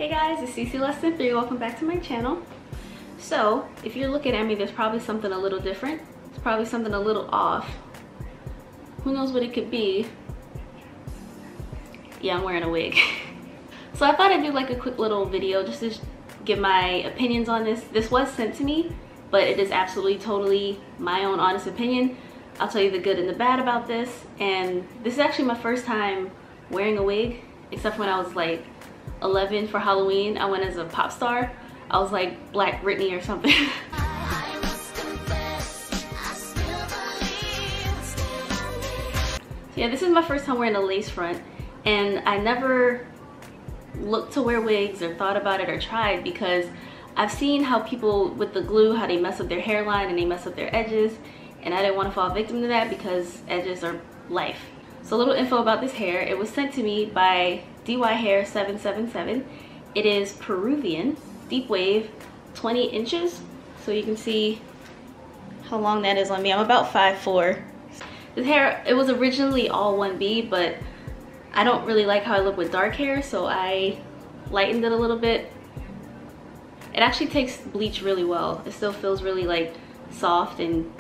Hey guys, it's Cece Lesson 3. Welcome back to my channel. So, if you're looking at me, there's probably something a little different. It's probably something a little off. Who knows what it could be? Yeah, I'm wearing a wig. So I thought I'd do like a quick little video just to give my opinions on this. This was sent to me, but it is absolutely totally my own honest opinion. I'll tell you the good and the bad about this. And this is actually my first time wearing a wig, except when I was like 11 for Halloween. I went as a pop star. I was like Black Britney or something. So yeah, this is my first time wearing a lace front, and I never looked to wear wigs or thought about it or tried because I've seen how people with the glue, how they mess up their hairline and they mess up their edges, and I didn't want to fall victim to that because edges are life. So a little info about this hair. It was sent to me by Dyhair 777. It is Peruvian, deep wave, 20 inches. So you can see how long that is on me. I'm about 5'4". This hair, it was originally all 1B, but I don't really like how I look with dark hair, so I lightened it a little bit. It actually takes bleach really well. It still feels really like soft and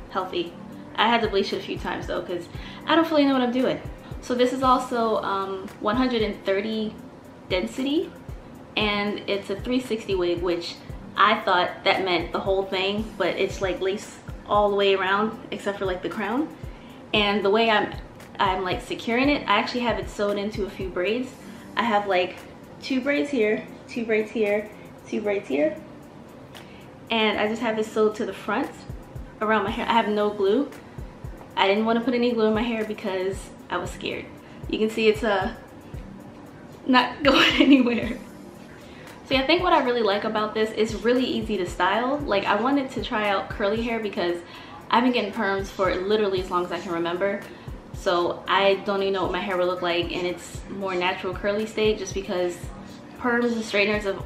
healthy. I had to bleach it a few times though, because I don't fully know what I'm doing. So this is also 130 density, and it's a 360 wig, which I thought that meant the whole thing, but it's like lace all the way around except for like the crown. And the way I'm like securing it, I actually have it sewed into a few braids. I have like 2 braids here, 2 braids here, 2 braids here, and I just have it sewed to the front around my hair. I have no glue. I didn't want to put any glue in my hair because I was scared. You can see it's not going anywhere. So yeah, I think what I really like about this is really easy to style. Like, I wanted to try out curly hair because I've been getting perms for literally as long as I can remember. So I don't even know what my hair would look like in its more natural curly state, just because perms and straighteners are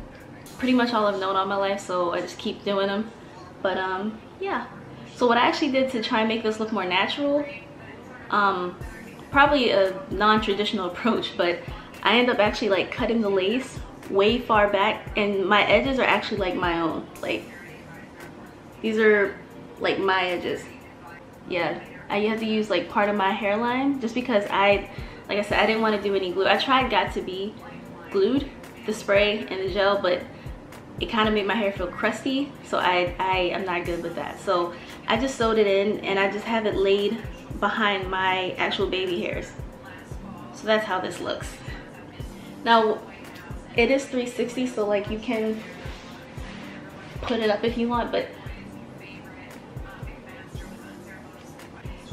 pretty much all I've known all my life, so I just keep doing them. But yeah. So what I actually did to try and make this look more natural, probably a non-traditional approach, but I end up actually like cutting the lace way far back, and my edges are actually like my own. Like, these are like my edges. Yeah, I had to use like part of my hairline just because like I said, I didn't want to do any glue. I tried Got to Be glued, the spray and the gel, but it kind of made my hair feel crusty, so I am not good with that. So I just sewed it in, and I just have it laid behind my actual baby hairs. So that's how this looks. Now, it is 360, so like you can put it up if you want, but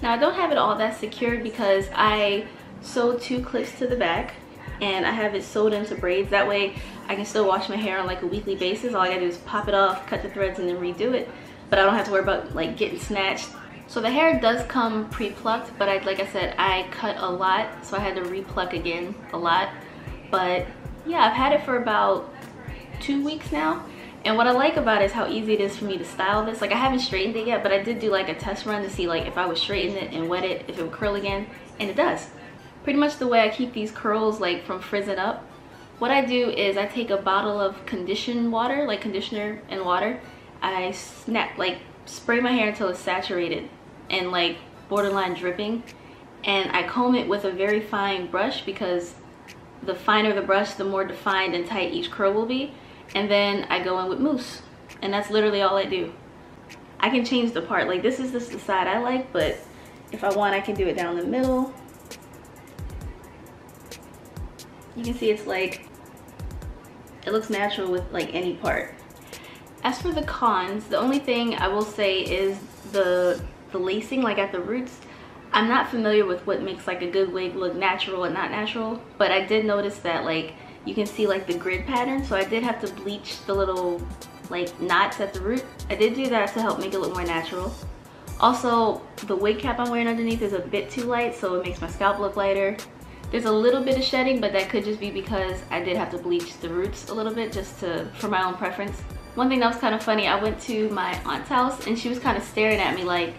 now I don't have it all that secured because I sewed 2 clips to the back, and I have it sewed into braids. That way I can still wash my hair on like a weekly basis. All I gotta do is pop it off, cut the threads, and then redo it. But I don't have to worry about like getting snatched. So the hair does come pre-plucked, but like I said, I cut a lot, so I had to re-pluck again a lot. But yeah, I've had it for about 2 weeks now. And what I like about it is how easy it is for me to style this. Like, I haven't straightened it yet, but I did do like a test run to see like if I would straighten it and wet it, if it would curl again, and it does. Pretty much the way I keep these curls like from frizzing up, what I do is I take a bottle of conditioner and water. I spray my hair until it's saturated and like borderline dripping, and I comb it with a very fine brush because the finer the brush, the more defined and tight each curl will be. And then I go in with mousse, and that's literally all I do. I can change the part. Like, this is just the side I like, but if I want, I can do it down the middle. You can see it's like, it looks natural with like any part. As for the cons, the only thing I will say is the lacing, like at the roots. I'm not familiar with what makes like a good wig look natural and not natural, but I did notice that like you can see like the grid pattern, so I did have to bleach the little like knots at the root. I did do that to help make it look more natural. Also, the wig cap I'm wearing underneath is a bit too light, so it makes my scalp look lighter. There's a little bit of shedding, but that could just be because I did have to bleach the roots a little bit just for my own preference. One thing that was kind of funny, I went to my aunt's house and she was kind of staring at me like,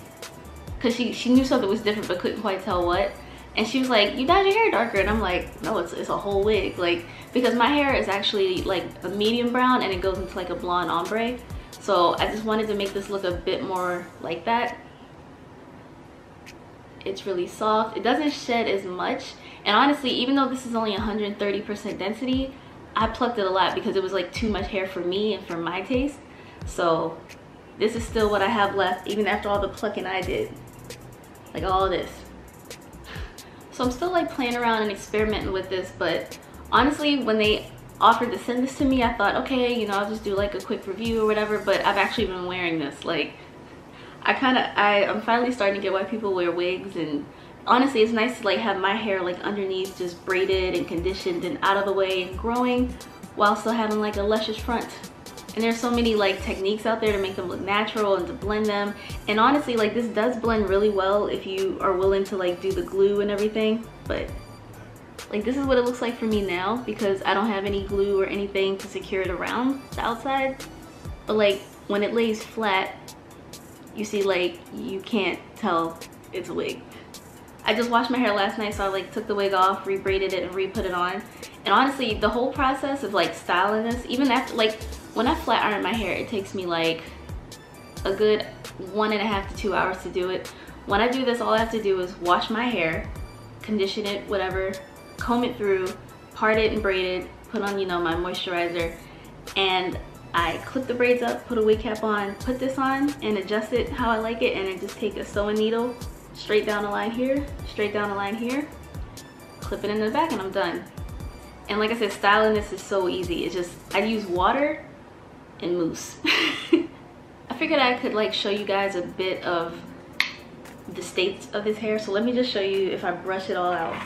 because she knew something was different but couldn't quite tell what. And she was like, you dyed your hair darker. And I'm like, no, it's a whole wig. Like, because my hair is actually like a medium brown and it goes into like a blonde ombre. So I just wanted to make this look a bit more like that. It's really soft. It doesn't shed as much. And honestly, even though this is only 130% density, I plucked it a lot because it was like too much hair for me and for my taste. So this is still what I have left, even after all the plucking I did. Like all this. So I'm still like playing around and experimenting with this, but honestly, when they offered to send this to me, I thought, okay, you know, I'll just do like a quick review or whatever, but I've actually been wearing this. Like, I'm finally starting to get why people wear wigs, and honestly, it's nice to like have my hair like underneath just braided and conditioned and out of the way and growing while still having like a luscious front. And there's so many like techniques out there to make them look natural and to blend them. And honestly, like this does blend really well if you are willing to like do the glue and everything. But like this is what it looks like for me now because I don't have any glue or anything to secure it around the outside. But like when it lays flat, you see like you can't tell it's a wig. I just washed my hair last night, so I like took the wig off, re-braided it, and re-put it on. And honestly, the whole process of like styling this, even after like when I flat iron my hair, it takes me like a good 1.5 to 2 hours to do it. When I do this, all I have to do is wash my hair, condition it, whatever, comb it through, part it and braid it, put on, you know, my moisturizer, and I clip the braids up, put a wig cap on, put this on, and adjust it how I like it, and then just take a sewing needle, straight down the line here, straight down the line here, clip it in the back, and I'm done. And like I said, styling this is so easy. It's just, I use water and mousse. I figured I could like show you guys a bit of the state of his hair. So let me just show you if I brush it all out.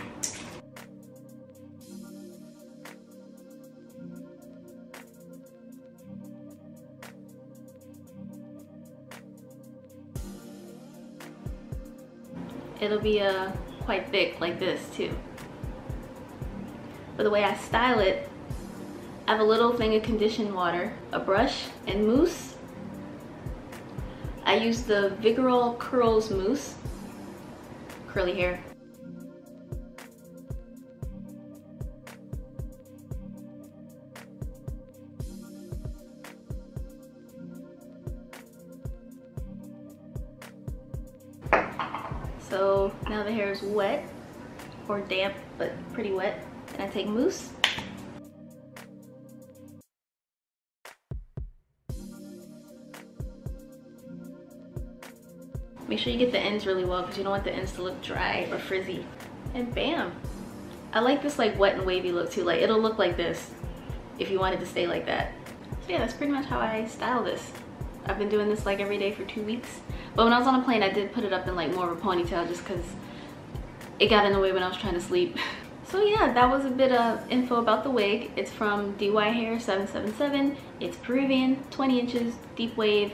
It'll be quite thick like this too. But the way I style it, I have a little thing of conditioned water, a brush, and mousse. I use the Vigorol Curls mousse, curly hair. So now the hair is wet, or damp, but pretty wet. And I take mousse. Make sure you get the ends really well because you don't want the ends to look dry or frizzy. And bam! I like this like wet and wavy look too. Like it'll look like this if you wanted to stay like that. So yeah, that's pretty much how I style this. I've been doing this like every day for 2 weeks. But when I was on a plane, I did put it up in like more of a ponytail just because it got in the way when I was trying to sleep. So yeah, that was a bit of info about the wig. It's from Dyhair 777. It's Peruvian, 20 inches, deep wave,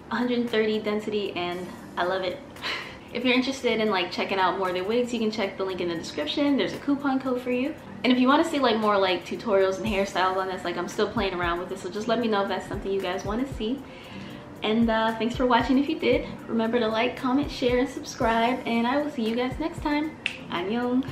130 density, and I love it. If you're interested in like checking out more of their wigs, you can check the link in the description. There's a coupon code for you. And if you want to see like more like tutorials and hairstyles on this, like I'm still playing around with this, so just let me know if that's something you guys want to see. And thanks for watching if you did. Remember to like, comment, share, and subscribe, and I will see you guys next time. Annyeong.